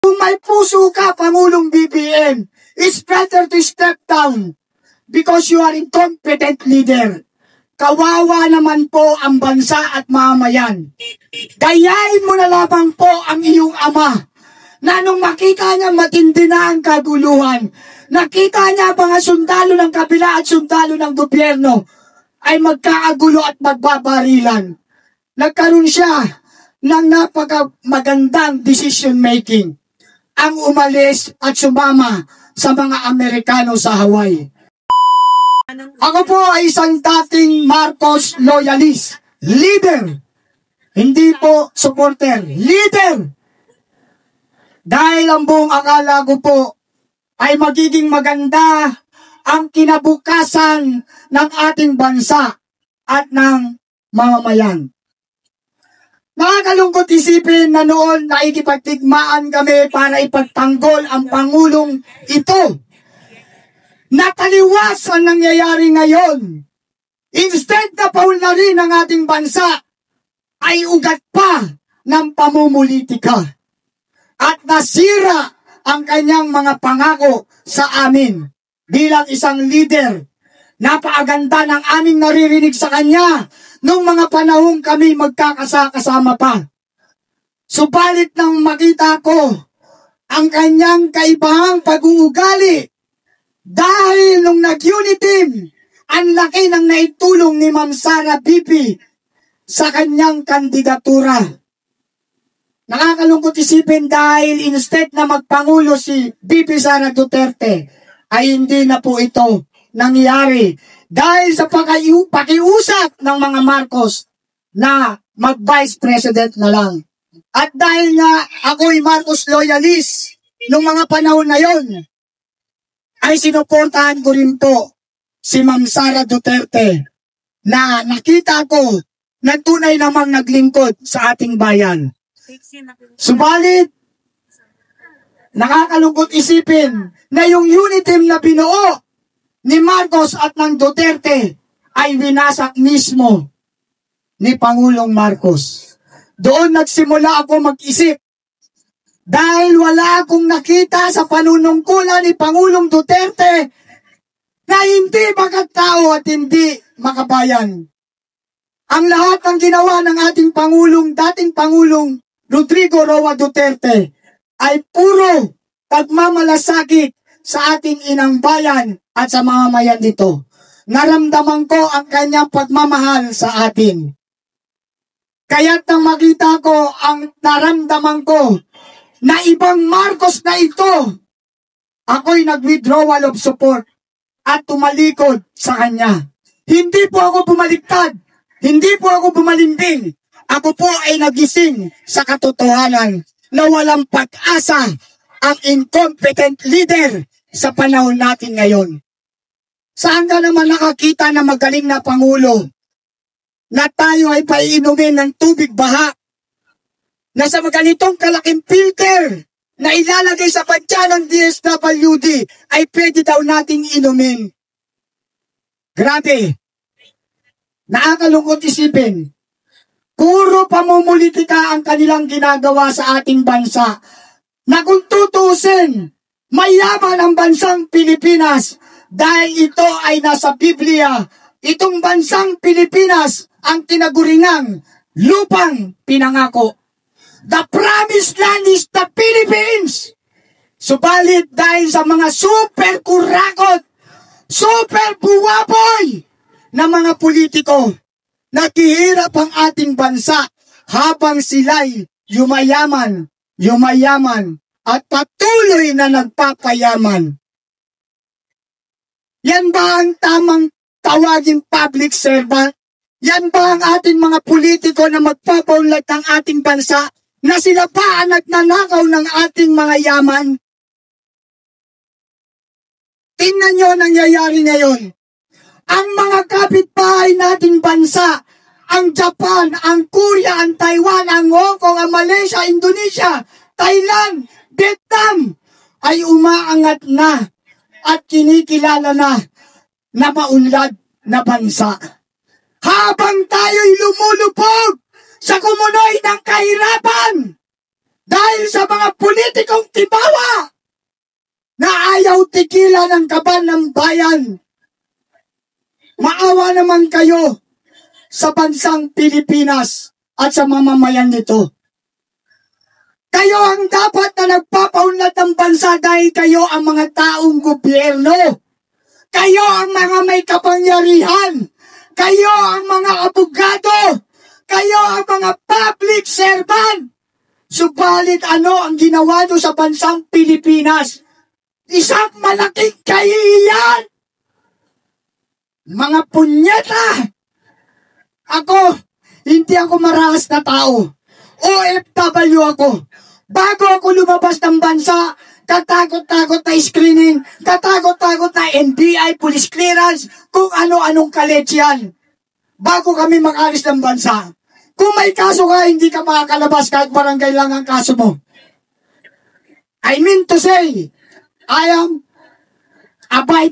Kung may puso ka, Pangulong BBM, it's better to step down because you are incompetent leader. Kawawa naman po ang bansa at mamayan. Gayahin mo na lamang po ang iyong ama na nung makita niya matindi na ang kaguluhan, nakita niya mga sundalo ng kabila at sundalo ng gobyerno ay magkaagulo at magbabarilan. Nagkaroon siya ng napaka-magandang decision making. Ang umalis at sumama sa mga Amerikano sa Hawaii. Ako po ay isang dating Marcos loyalist, leader, hindi po supporter, leader. Dahil ang buong akala ko po ay magiging maganda ang kinabukasan ng ating bansa at ng mamamayan. Nakakalungkot isipin na noon naikipagtigmaan kami para ipagtanggol ang Pangulong ito. Nataliwas ang nangyayari ngayon. Instead na paunlarin ang ating bansa, ay ugat pa ng pamumulitika. At nasira ang kanyang mga pangako sa amin bilang isang leader. Napakaganda ng aming naririnig sa kanya nung mga panahong kami magkakasama pa. Subalit nang makita ko ang kanyang kaibahang pag-uugali dahil nung nag-unit team, ang laki ng naitulong ni Ma'am Sara BP sa kanyang kandidatura. Nakakalungkot isipin dahil instead na magpangulo si BP Sara Duterte, ay hindi na po ito nangyari dahil sa pakiusap ng mga Marcos na mag-vice president na lang. At dahil nga ako'y Marcos loyalist nung mga panahon na yon, ay sinuportahan ko rin po si Ma'am Sara Duterte na nakita ko na tunay namang naglingkod sa ating bayan. Subalit, nakakalungkot isipin na yung unit team na binuo ni Marcos at ng Duterte ay winasak mismo ni Pangulong Marcos. Doon nagsimula ako mag-isip dahil wala akong nakita sa panunungkulan ni Pangulong Duterte na hindi makatao at hindi makabayan. Ang lahat ng ginawa ng ating dating Pangulong Rodrigo Roa Duterte ay puro pagmamalasakit sa ating inang bayan at sa mamamayan dito. Naramdaman ko ang kanyang pagmamahal sa atin. Kaya't nang makita ko ang naramdaman ko na ibang Marcos na ito, ako'y nag-withdrawal of support at tumalikod sa kanya. Hindi po ako bumaliktad, hindi po ako bumalimbing. Ako po ay nagising sa katotohanan na walang pag-asa ang incompetent leader sa panahon natin ngayon. Saan ka naman nakakita na magaling na Pangulo na tayo ay paiinumin ng tubig baha na sa ganitong kalaking filter na ilalagay sa pantya ng DSWD ay pwede daw nating inumin. Grabe. Nakakalungkot isipin. Puro pamumulitika ang kanilang ginagawa sa ating bansa. Na kung tutusin, mayaman ang bansang Pilipinas dahil ito ay nasa Biblia. Itong bansang Pilipinas ang tinaguringang lupang pinangako. The promised land is the Philippines. Subalit dahil sa mga super kurakot, super buwaboy na mga politiko, naghihirap ang ating bansa habang sila'y yumayaman at patuloy na nagpapayaman. Yan ba ang tamang tawaging public servant? Yan ba ang ating mga politiko na magpapaunlad ng ating bansa na sila pa ang nagnanakaw ng ating mga yaman? Tingnan nyo ang nangyayari ngayon. Ang mga kapitbahay nating bansa, ang Japan, ang Korea, ang Taiwan, ang Hong Kong, ang Malaysia, Indonesia, Thailand, Vietnam, ay umaangat na at kinikilala na maunlad na bansa. Habang tayo'y lumulubog sa kumunoy ng kahirapan, Dahil sa mga politikong tibawa na ayaw tigilan ang kaban ng bayan. Maawa naman kayo sa bansang Pilipinas at sa mamamayan nito. Kayo ang dapat na nagpapaunlad ng bansa dahil kayo ang mga taong gobyerno. Kayo ang mga may kapangyarihan. Kayo ang mga abogado. Kayo ang mga public servant. Subalit ano ang ginawa nyo sa bansang Pilipinas? Isang malaking kahihiyan. Mga punyeta! Ako, hindi ako marahas na tao. OFW ako. Bago ako lumabas ng bansa, katakot-takot na screening, katakot-takot na NBI, police clearance, kung ano-anong college yan. Bago kami makalis ng bansa. Kung may kaso ka, hindi ka makakalabas kahit barangay lang ang kaso mo. I mean to say, I am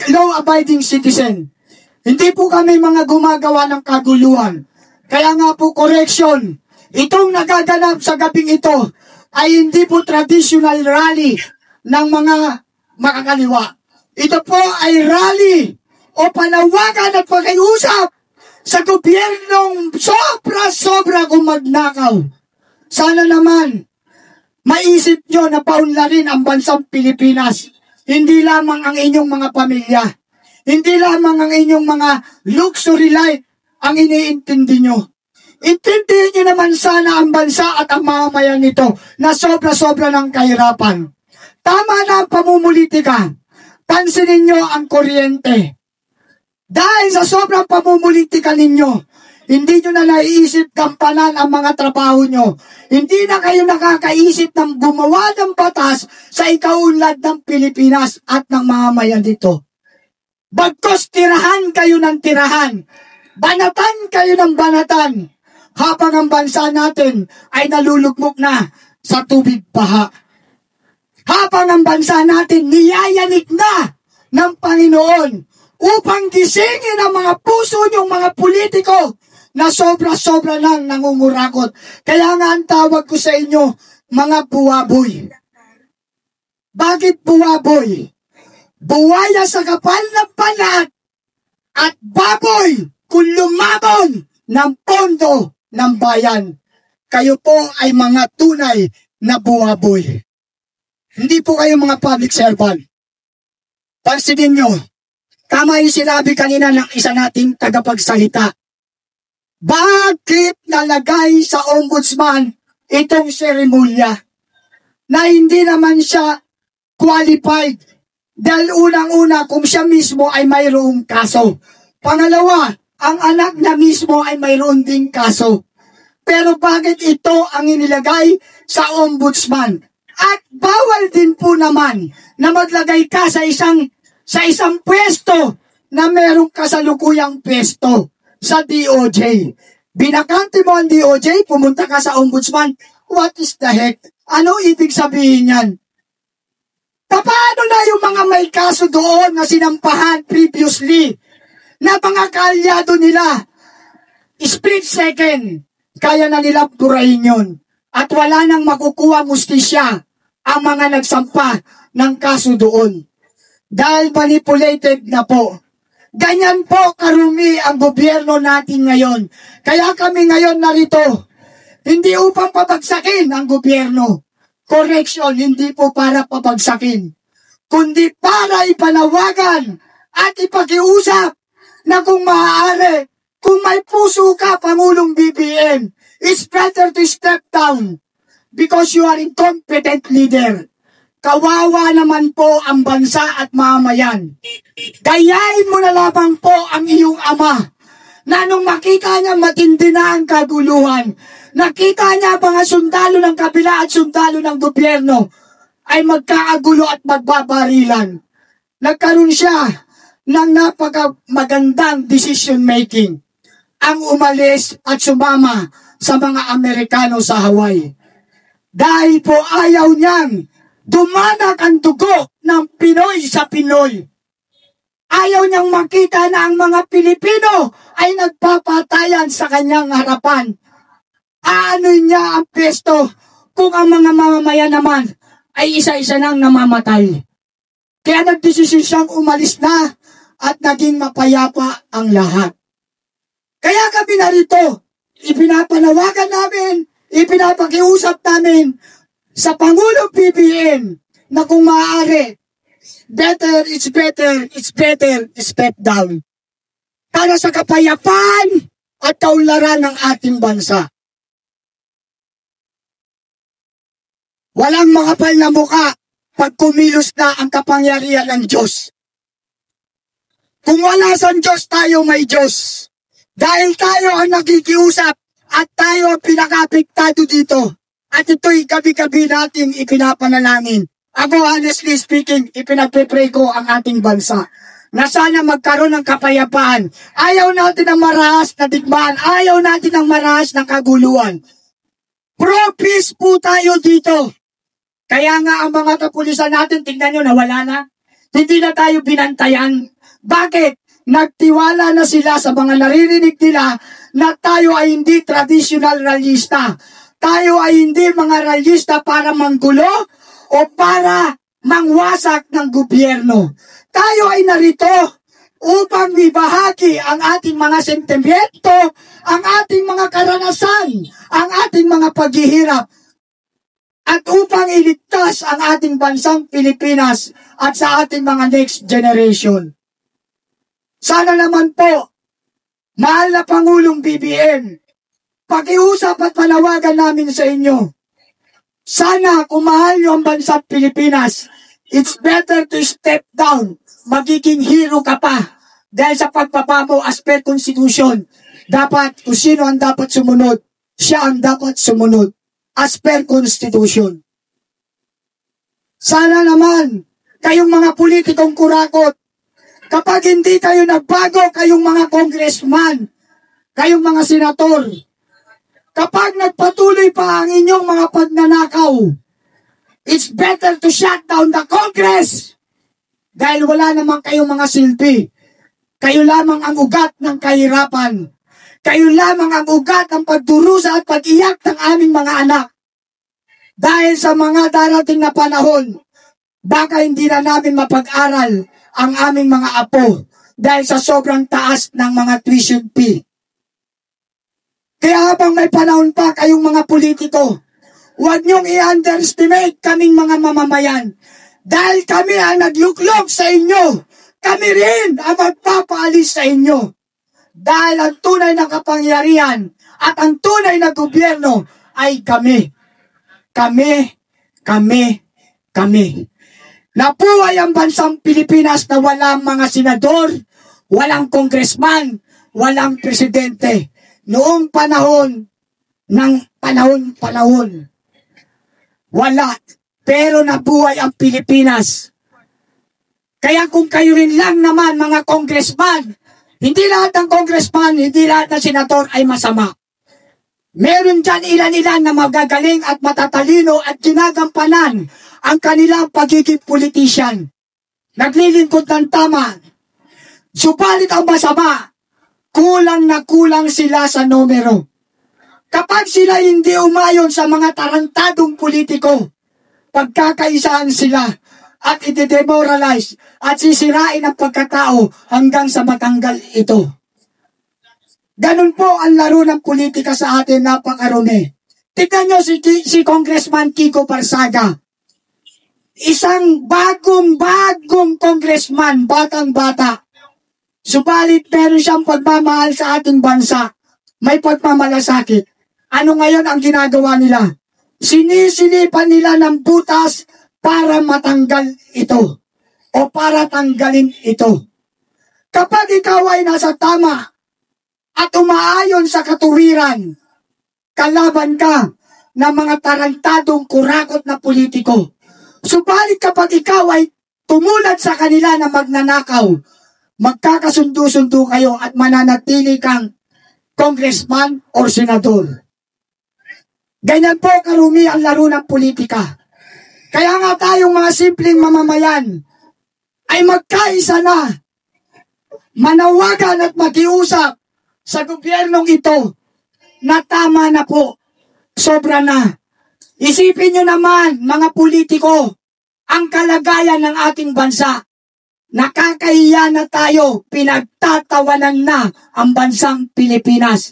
law-abiding citizen. Hindi po kami mga gumagawa ng kaguluhan. Kaya nga po, correction, itong nagaganap sa gabing ito ay hindi po traditional rally ng mga makakaliwa. Ito po ay rally o panawagan at pag-iusap sa gobyernong sobra-sobra gumagnakaw. Sana naman, maisip nyo na paunlarin ang bansang Pilipinas. Hindi lamang ang inyong mga pamilya. Hindi lamang ang inyong mga luxury life ang iniintindi nyo. Intindihin nyo naman sana ang bansa at ang mamamayan nito na sobra-sobra ng kahirapan. Tama na ang pamumulitika. Pansinin nyo ang kuryente. Dahil sa sobrang pamumulitika ninyo, hindi nyo na naiisip gampanan ang mga trabaho nyo. Hindi na kayo nakakaisip ng gumawa ng batas sa ikaunlad ng Pilipinas at ng mamamayan dito. Bagkos tirahan kayo ng tirahan, banatan kayo ng banatan, habang ang bansa natin ay nalulugmok na sa tubig baha. Habang ang bansa natin niyayanig na ng Panginoon upang gisingin ang mga puso niyong mga politiko na sobra-sobra nang nangungurakot. Kaya nga ang tawag ko sa inyo, mga buwaboy. Bakit buwaboy? Buwaya sa kapal ng balat at baboy kung lumabon ng pondo ng bayan. Kayo po ay mga tunay na buwaboy. Hindi po kayo mga public servant. Pansinin nyo, tama yung sinabi kanina ng isa nating tagapagsalita. Bakit nalagay sa ombudsman itong seremonya na hindi naman siya qualified? Dahil unang-una kung siya mismo ay mayroong kaso. Pangalawa, ang anak na mismo ay mayroon ding kaso. Pero bakit ito ang inilagay sa ombudsman? At bawal din po naman na maglagay ka sa isang pwesto na merong kasalukuyang pwesto sa DOJ. Binakante mo ang DOJ, pumunta ka sa ombudsman. What is the heck? Ano ibig sabihin yan? Paano na yung mga may kaso doon na sinampahan previously na mga kaalyado nila? Split second, kaya na nila burahin yun. At wala nang makukuha mustisya ang mga nagsampa ng kaso doon. Dahil manipulated na po. Ganyan po karumi ang gobyerno natin ngayon. Kaya kami ngayon narito, hindi upang pabagsakin ang gobyerno. Correction, hindi po para pabagsakin, kundi para ipanawagan at ipakiusap na kung maaari, kung may puso ka, Pangulong BBM, it's better to step down because you are incompetent leader. Kawawa naman po ang bansa at mamayan. Gayahin mo na lamang po ang iyong ama na nung makita niya matindi na ang kaguluhan, nakita niya mga sundalo ng kabila at sundalo ng gobyerno ay magkaagulo at magbabarilan. Nagkaroon siya ng napaka-magandang decision making. Ang umalis at sumama sa mga Amerikano sa Hawaii. Dahil po ayaw niyang dumanak ang dugo ng Pinoy sa Pinoy. Ayaw niyang makita na ang mga Pilipino ay nagpapatayan sa kanyang harapan. Aanoy niya ang pesto kung ang mga mamamayan naman ay isa-isa nang namamatay. Kaya nagdesisyon siyang umalis na at naging mapayapa ang lahat. Kaya kami narito, ipinapanawagan namin, ipinapakiusap namin sa Pangulong BBM na kung maaari, it's better, step down. Para sa kapayapaan at kaunlaran ng ating bansa. Walang makapal na muka pag kumilos na ang kapangyarihan ng Diyos. Kung wala sa Diyos, tayo may Diyos. Dahil tayo ang nakikiusap at tayo ang pinaka-apektado dito. At ito'y gabi-gabi natin ipinapanalangin. Ako, honestly speaking, ipinagpe-pray ko ang ating bansa na sana magkaroon ng kapayapaan. Ayaw natin ng marahas na digmaan. Ayaw natin ng marahas na kaguluhan. Pro-peace po tayo dito. Kaya nga ang mga kapulisan natin, tingnan nyo, nawala na. Hindi na tayo binantayan. Bakit? Nagtiwala na sila sa mga naririnig nila na tayo ay hindi traditional rallyista. Tayo ay hindi mga rallyista para manggulo o para mangwasak ng gobyerno. Tayo ay narito upang ibahagi ang ating mga sentimento, ang ating mga karanasan, ang ating mga paghihirap, at upang iligtas ang ating bansang Pilipinas at sa ating mga next generation. Sana naman po, mahal na Pangulong BBM, pakiusap at panawagan namin sa inyo. Sana kung mahal nyo ang bansang Pilipinas, it's better to step down. Magiging hero ka pa. Dahil sa pagpapa mo as per Constitution, dapat kung sino ang dapat sumunod, siya ang dapat sumunod. As per Constitution. Sana naman, kayong mga politikong kurakot, kapag hindi kayo nagbago, kayong mga congressman, kayong mga senator, kapag nagpatuloy pa ang inyong mga pagnanakaw, it's better to shut down the Congress. Dahil wala naman kayong mga silbi. Kayo lamang ang ugat ng kahirapan. Kayo lamang ang ugat ng pagdurusa at pag-iyak ng aming mga anak. Dahil sa mga darating na panahon, baka hindi na namin mapag-aral ang aming mga apo dahil sa sobrang taas ng mga tuition fee. Kaya habang may panahon pa kayong mga politiko, huwag niyong i-underestimate kaming mga mamamayan. Dahil kami ang nagluklog sa inyo, kami rin ang magpapaalis sa inyo. Dahil ang tunay na kapangyarihan at ang tunay na gobyerno ay kami. Kami. Nabuhay ang bansang Pilipinas na walang mga senador, walang congressman, walang presidente. Noong panahon ng panahon. Wala. Pero nabuhay ang Pilipinas. Kaya kung kayo rin lang naman mga congressman, hindi lahat ng congressman, hindi lahat ng senador ay masama. Meron dyan ilan-ilan na magagaling at matatalino at ginagampanan ang kanilang pagiging politician. Naglilingkod ng tama. Subalit ang masama, kulang na kulang sila sa numero. Kapag sila hindi umayon sa mga tarantadong politiko, pagkakaisahan sila at i-demoralize at sisirain ang pagkatao hanggang sa matanggal ito. Ganun po ang laro ng politika sa atin, napakarumi. Tignan nyo si Congressman Kiko Barsaga. Isang bagong congressman, batang-bata. Subalit meron siyang pagmamahal sa ating bansa. May pagmamalasakit. Ano ngayon ang ginagawa nila? Sinisilipan nila ng butas para matanggal ito. O para tanggalin ito. Kapag ikaw ay nasa tama at umaayon sa katuwiran, kalaban ka ng mga tarantadong kurakot na politiko. Subalit kapag ikaw ay tumulad sa kanila na magnanakaw, magkakasundo-sundo kayo at mananatili kang congressman or senador. Ganyan po karumi ang laro ng politika. Kaya nga tayong mga simpleng mamamayan ay magkaisa na, manawagan at makiusap sa gobyernong ito na tama na po, sobra na. Isipin nyo naman, mga politiko, ang kalagayan ng ating bansa. Nakakahiya na tayo, pinagtatawanan na ang bansang Pilipinas.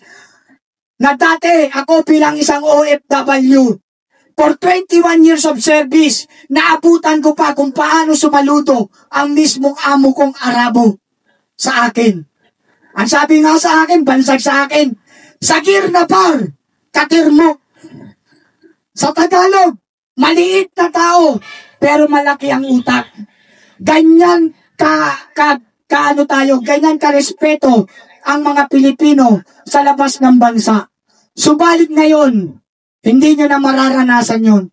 Na dati, ako bilang isang OFW, for 21 years of service, naabutan ko pa kung paano sumaludo ang mismong amo kong Arabo sa akin. Ang sabi nga sa akin, bansag sa akin, sagir na par, katirmo. Sa Tagalog, maliit na tao, pero malaki ang utak. Ganyan ganyan ka-respeto ang mga Pilipino sa labas ng bansa. Subalit ngayon, hindi nyo na mararanasan yun.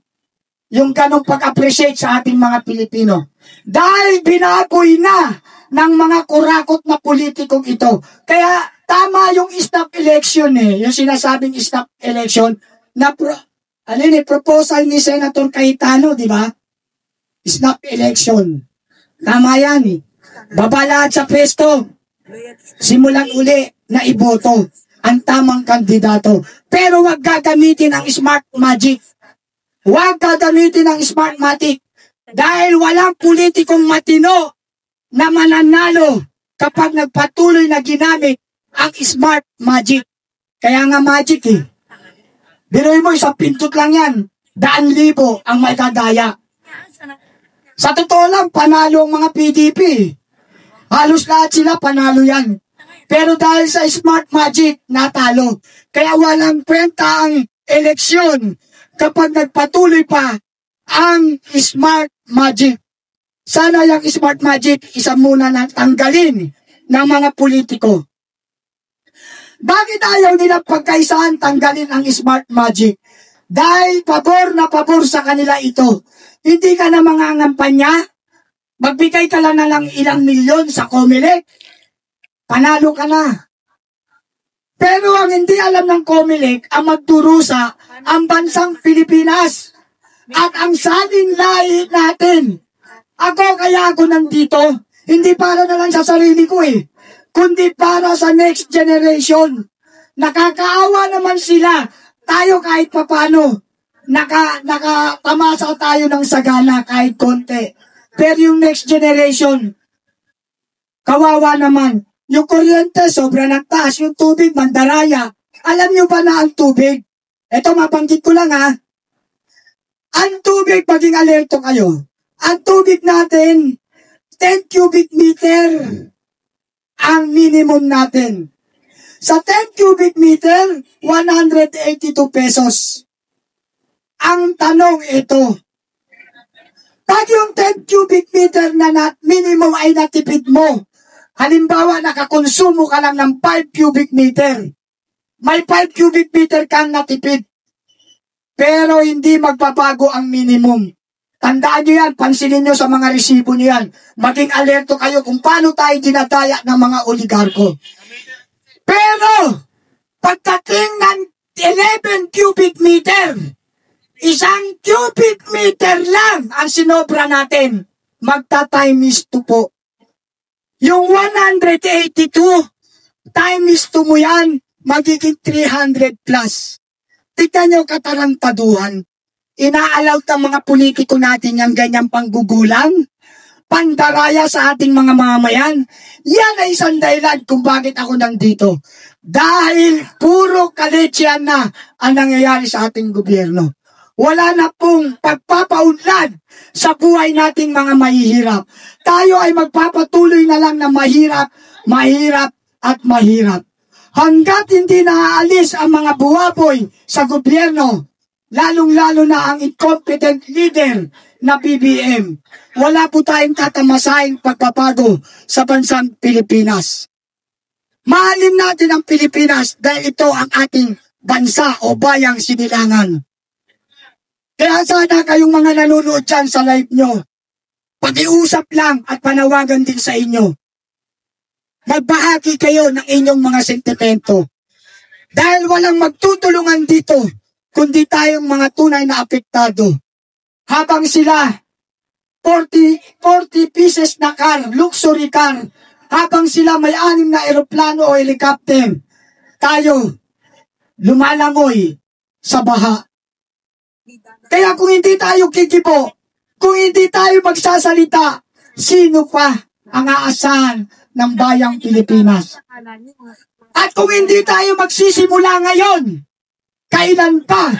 Yung ganong pag-appreciate sa ating mga Pilipino. Dahil binaboy na ng mga kurakot na politikong ito. Kaya tama yung snap election Yung sinasabing snap election na proposal ni Senator Cayetano, di ba? Snap election. Tama yan Baba lahat sa pwesto. Simulan uli na iboto ang tamang kandidato. Pero wag gagamitin ang smart magic. Huwag gagamitin ang smart magic. Dahil walang politikong matino na mananalo kapag nagpatuloy na ginamit ang smart magic. Kaya nga magic Biruin mo, isang pintot lang yan. 100,000 ang maitadaya. Sa totoo lang, panalo ang mga PDP. Halos lahat sila panalo yan. Pero dahil sa smart magic, natalo. Kaya walang kwenta ang eleksyon kapag nagpatuloy pa ang smart magic. Sana yung smart magic, isa muna na tanggalin ng mga politiko. Bakit ayaw nila pagkaisahan tanggalin ang smart magic? Dahil pabor na pabor sa kanila ito. Hindi ka na mangangampanya, magbigay ka lang na lang ilang milyon sa COMELEC, panalo ka na. Pero ang hindi alam ng COMELEC, ang magdurusa, ang bansang Pilipinas, at ang saling lahi natin. Kaya ako nandito, hindi para na lang sa sarili ko kundi para sa next generation. Nakakaawa naman sila, tayo kahit papano. Nakatamasa tayo ng sagana kahit konti. Pero yung next generation, kawawa naman. Yung kuryente, sobra nagtaas. Yung tubig, mandaraya. Alam nyo ba na ang tubig? Ito, mabanggit ko lang Ang tubig, maging alerto kayo. Ang tubig natin, 10 cubic meter ang minimum natin. Sa 10 cubic meter, 182 pesos. Ang tanong ito, pag yung 10 cubic meter na minimum ay natipid mo, halimbawa nakakonsumo ka lang ng 5 cubic meter, may 5 cubic meter kang natipid, pero hindi magbabago ang minimum. Tandaan nyo yan, pansinin nyo sa mga resibo nyo yan. Maging alerto kayo kung paano tayo dinadaya ng mga oligarko. Pero, pagdating ng 11 cubic meter, 1 cubic meter lang ang sinobra natin. Magta-times 2 po. Yung 182, times 2 mo yan, magiging 300 plus. Tignan nyo katarantaduhan. Inaalaw ng mga politiko natin yung ganyang panggugulang, pandaraya sa ating mga mamayan. Yan ay isang dahilan kung bakit ako nandito. Dahil puro kaletsyan na ang nangyayari sa ating gobyerno. Wala na pong pagpapaunlad sa buhay nating mga mahihirap. Tayo ay magpapatuloy na lang na mahirap, mahirap at mahirap. Hanggat hindi naaalis ang mga buwaboy sa gobyerno, lalong-lalo na ang incompetent leader na BBM, wala po tayong tatamasahin pagpapago sa bansang Pilipinas. Mahalin natin ang Pilipinas dahil ito ang ating bansa o bayang sinilangan. Kaya sana kayong mga nanonood dyan sa live nyo, pag-iusap lang at panawagan din sa inyo. Magbahagi kayo ng inyong mga sentimento. Dahil walang magtutulungan dito, kundi tayong mga tunay na apektado. Habang sila, 40 pieces na car, luxury car, habang sila may 6 na eroplano o helicopter, tayo lumalangoy sa baha. Kaya kung hindi tayo kikibo, kung hindi tayo magsasalita, sino pa ang aasahan ng bayang Pilipinas? At kung hindi tayo magsisimula ngayon, kailan pa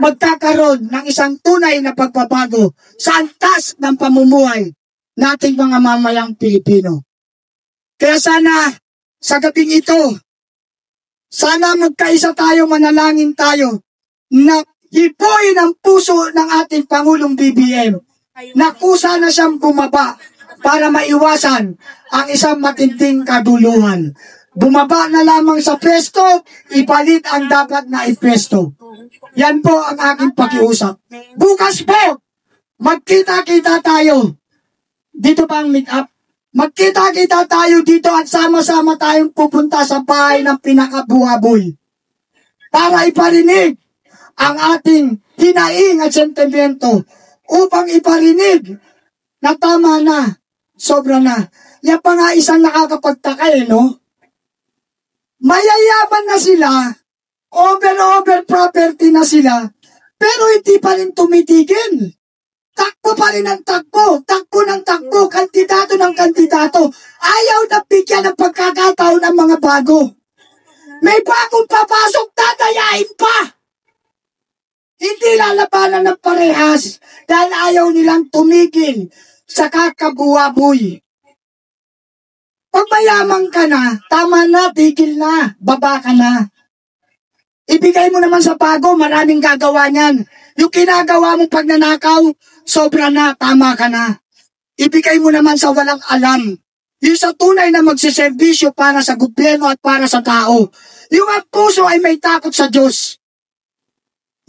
magkakaroon ng isang tunay na pagbabago sa antas ng pamumuhay nating mga mamayang Pilipino? Kaya sana, sa gabing ito, sana magkaisa tayo, manalangin tayo, na hipuin ang puso ng ating Pangulong BBM, na kusa na siyang bumaba para maiwasan ang isang matinding kaduluhan. Bumaba na lamang sa pwesto, ipalit ang dapat na ipwesto. Yan po ang aking pakiusap. Bukas po, magkita-kita tayo. Dito pa ang meet-up. Magkita-kita tayo dito at sama-sama tayong pupunta sa bahay ng pinakabuhaboy para iparinig ang ating hinaing at sentimento upang iparinig na tama na, sobra na. Yan pa nga isang nakakapagtaka no? Mayayaman na sila, over property na sila, pero hindi pa rin tumitigil. Takbo pa rin ang takbo ng takbo, kandidato ng kandidato. Ayaw na bigyan ng pagkakataon ang mga bago. May bagong papasok, tatayain pa. Hindi lalabanan ng parehas dahil ayaw nilang tumigil sa kakabuhaboy. Pag mayaman ka na, tama na, tigil na, baba ka na. Ibigay mo naman sa bago, maraming gagawa niyan. Yung kinagawa mong pagnanakaw, sobra na, tama ka na. Ibigay mo naman sa walang alam. Yung sa tunay na magsiservisyo para sa gobyerno at para sa tao. Yung ang puso ay may takot sa Diyos.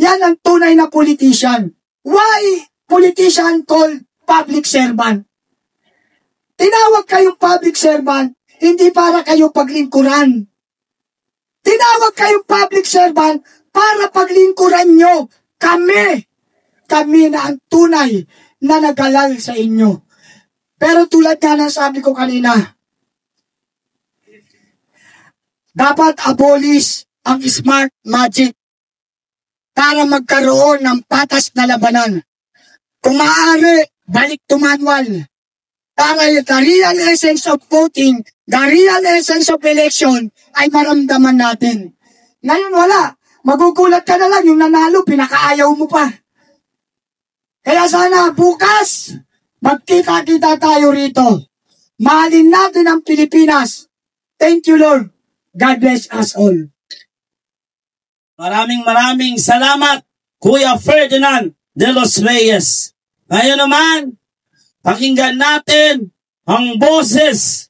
Yan ang tunay na politician. Why politician called public servant? Tinawag kayong public servant, hindi para kayo paglingkuran. Tinawag kayong public servant para paglingkuran nyo kami. Kami na ang tunay na nag-alal sa inyo. Pero tulad nga ng sabi ko kanina, dapat abolish ang smart magic para magkaroon ng patas na labanan. Kung maaari, balik to manual. Para the real essence of voting, the real essence of election ay maramdaman natin. Ngayon wala. Magugulat ka na lang yung nanalo, pinakaayaw mo pa. Kaya sana bukas, magkita-kita tayo rito. Mahalin natin ang Pilipinas. Thank you, Lord. God bless us all. Maraming salamat, Kuya Ferdinand de los Reyes. Ngayon naman, pakinggan natin ang boses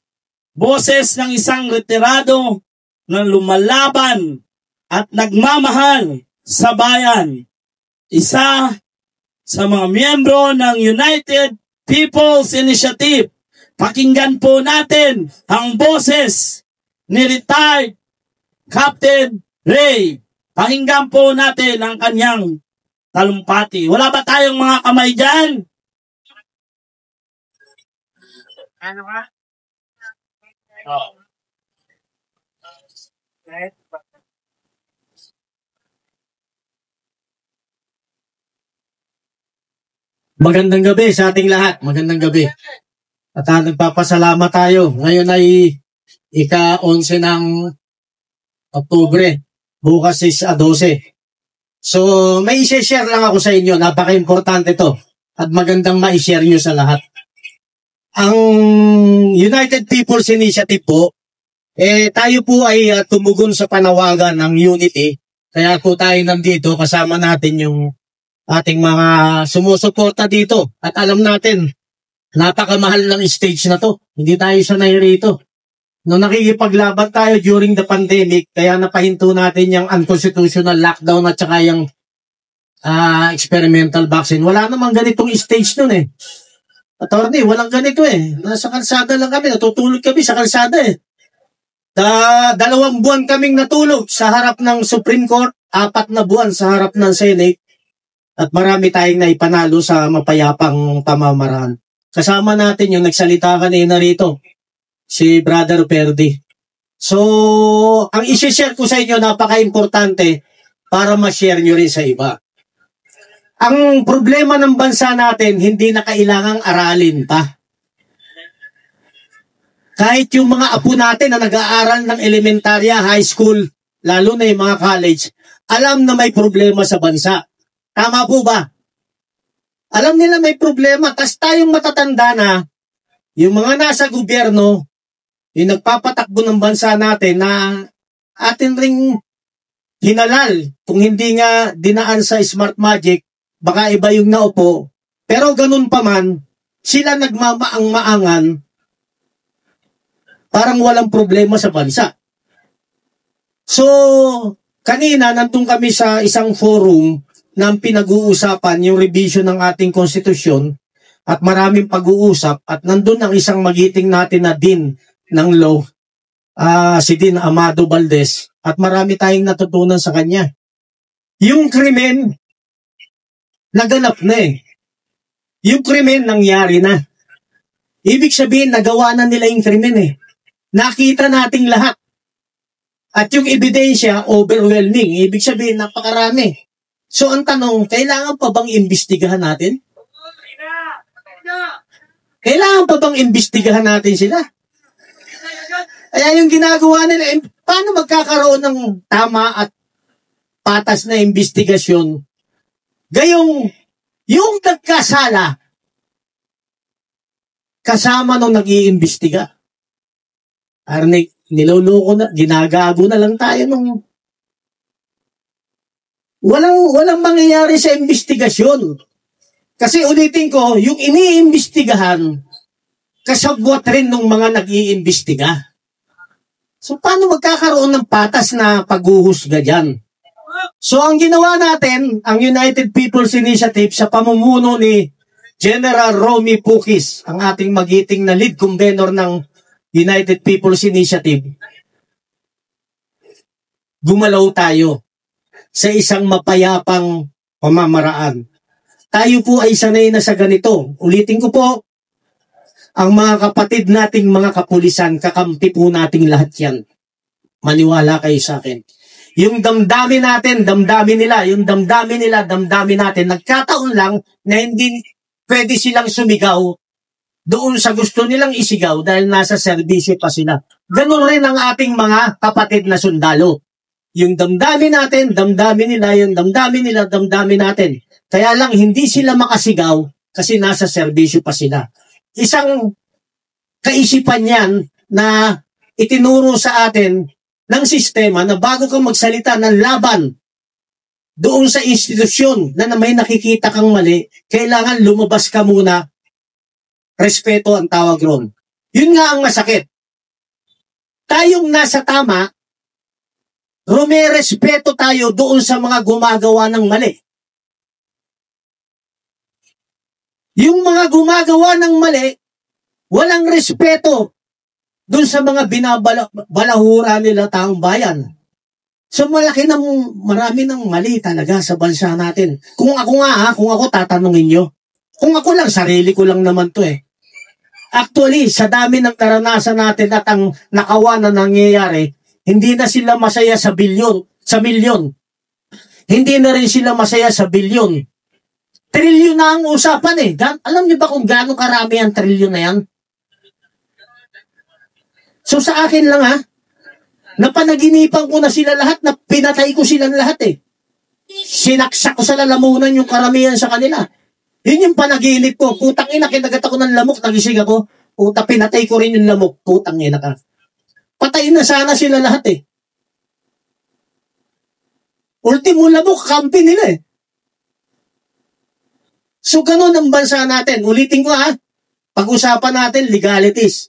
ng isang retirado na lumalaban at nagmamahal sa bayan. Isa sa mga miyembro ng United People's Initiative. Pakinggan po natin ang boses ni retired Captain Ray. Pakinggan po natin ang kanyang talumpati. Wala ba tayong mga kamay dyan? Ano ka? Oh. Magandang gabi sa ating lahat. Magandang gabi. At nagpapasalamat tayo. Ngayon ay ika-11 ng Oktubre. Bukas is 12. So, may i-share lang ako sa inyo. Napaka-importante to. At magandang ma-share nyo sa lahat. Ang United People's Initiative po, tayo po ay tumugon sa panawagan ng unity. Kaya po tayo nandito kasama natin yung ating mga sumusuporta dito. At alam natin, napakamahal ng stage na to. Hindi tayo sanay rito. Nung nakikipaglaban tayo during the pandemic, kaya napahinto natin yung unconstitutional lockdown at saka yung experimental vaccine. Wala namang ganitong stage nun eh. Attorney, walang ganito eh. Nasa kalsada lang kami, natutulog kami sa kalsada eh. 2 buwan kaming natulog sa harap ng Supreme Court, 4 na buwan sa harap ng Senate, at marami tayong naipanalo sa mapayapang pamamaraan. Kasama natin yung nagsalita kanina rito, si Brother Perdi. So, ang isi-share ko sa inyo napaka-importante para ma-share nyo rin sa iba. Ang problema ng bansa natin, hindi na kailangang aralin pa. Kahit yung mga apo natin na nag-aaral ng elementarya, high school, lalo na yung mga college, alam na may problema sa bansa. Tama po ba? Alam nila may problema. Tas tayong matatanda na, yung mga nasa gobyerno, yung nagpapatakbo ng bansa natin na atin ring hinalal. Kung hindi nga dinaan sa smart magic, baka iba yung naupo. Pero ganun pa man, sila nagmamaang-maangan, parang walang problema sa bansa. So, kanina nandun kami sa isang forum na pinag-uusapan yung revision ng ating konstitusyon at maraming pag-uusap at nandun ang isang magiting natin na din ng law, si Din Amado Valdez, at marami tayong natutunan sa kanya. Yung krimen, naganap na eh. Yung krimen, nangyari na. Ibig sabihin, nagawa na nila yung krimen eh. Nakita nating lahat. At yung ebidensya, overwhelming. Ibig sabihin, napakarami. So, ang tanong, kailangan pa bang imbestigahan natin? Kailangan pa bang imbestigahan natin sila? Kaya yung ginagawa nila, paano magkakaroon ng tama at patas na imbestigasyon? Gayong, yung nagkasala, kasama nung nag-iimbestiga. Arne, niloloko na, ginagago na lang tayo nung walang mangyayari sa imbestigasyon. Kasi ulitin ko, yung iniimbestigahan, kasabwat rin ng mga nag-iimbestiga. So, paano magkakaroon ng patas na paghuhusga dyan? So, ang ginawa natin, ang United People's Initiative sa pamumuno ni General Romy Pukis, ang ating magiting na lead convener ng United People's Initiative, gumalaw tayo sa isang mapayapang pamamaraan. Tayo po ay sanay na sa ganito. Ulitin ko po, ang mga kapatid nating mga kapulisan, kakampi po nating lahat yan. Maniwala kayo sa akin. Yung damdamin natin, damdamin nila. Yung damdamin nila, damdamin natin. Nagkataon lang na hindi pwede silang sumigaw doon sa gusto nilang isigaw dahil nasa serbisyo pa sila. Ganun rin ang ating mga kapatid na sundalo. Yung damdamin natin, damdamin nila. Yung damdamin nila, damdamin natin. Kaya lang hindi sila makasigaw kasi nasa serbisyo pa sila. Isang kaisipan yan na itinuro sa atin ng sistema na bago kang magsalita ng laban doon sa institusyon na may nakikita kang mali, kailangan lumabas ka muna. Respeto ang tawag ron. Yun nga ang masakit. Tayong nasa tama, rumerespeto tayo doon sa mga gumagawa ng mali. Yung mga gumagawa ng mali, walang respeto doon sa mga binabalahura nila taong bayan. So marami ng mali talaga sa bansa natin. Kung ako tatanungin nyo, kung ako lang, sarili ko lang naman to eh. Actually, sa dami ng naranasan natin at ang nakawa na nangyayari, hindi na sila masaya sa milyon. Hindi na rin sila masaya sa bilyon. Trilyon na ang usapan eh. Alam niyo ba kung gaano karami ang trilyon na yan? So sa akin lang napanaginipan ko na sila lahat, na pinatay ko silang lahat eh. Sinaksak ko sa lalamunan yung karamihan sa kanila. Yun yung panaginip ko. Putang ina, kinagat ako ng lamok, nagising ako. Puta, pinatay ko rin yung lamok. Putang ina ka. Patayin na sana sila lahat eh. Ultimo lamok, kampi nila eh. So, ganun ang bansa natin. Ulitin ko pag-usapan natin, legalities.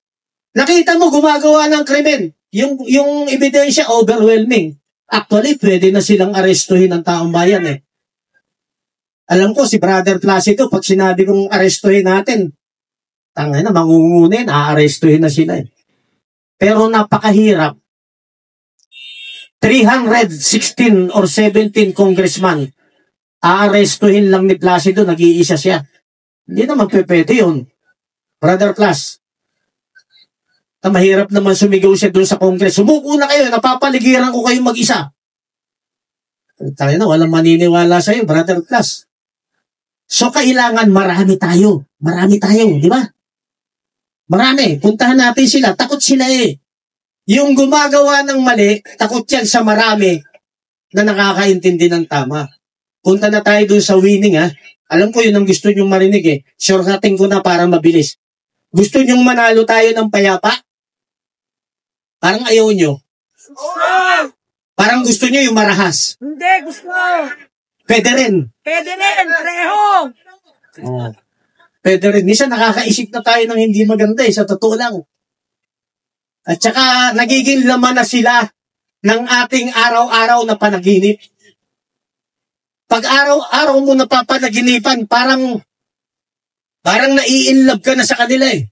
Nakita mo, gumagawa ng krimen. Yung ebidensya, overwhelming. Actually, pwede na silang arestuhin ng taong bayan eh. Alam ko, si Brother Placido, pag sinabi kong arestuhin natin, tangay na, mangungunin, aarestuhin na sila eh. Pero napakahirap. 316 or 17 congressman, aarestuhin lang ni Placido, nag-iisa siya. Hindi naman pwede yun. Brother Plas, mahirap naman sumigaw siya doon sa Congress. Sumuko na kayo, napapaligiran ko kayo mag-isa. Tayo na, walang maniniwala sa'yo, Brother Plas. So, kailangan marami tayo. Marami tayo, di ba? Marami. Puntahan natin sila. Takot sila eh. Yung gumagawa ng mali, takot yan sa marami na nakakaintindi ng tama. Punta na tayo dun sa winning ha. Alam ko yun ang gusto nyong marinig eh. Shortcutting ko na para mabilis. Gusto nyong manalo tayo ng payapa? Parang ayaw nyo. Parang gusto nyo yung marahas. Hindi, gusto. Pwede rin. Pwede rin, pareho. Oh. Pwede rin. Minsan nakakaisip na tayo ng hindi maganda eh. Sa totoo lang. At saka nagiging laman na sila ng ating araw-araw na panaginip. Pag araw-araw mo napapanaginipan, parang nai-inlove ka na sa kanila eh.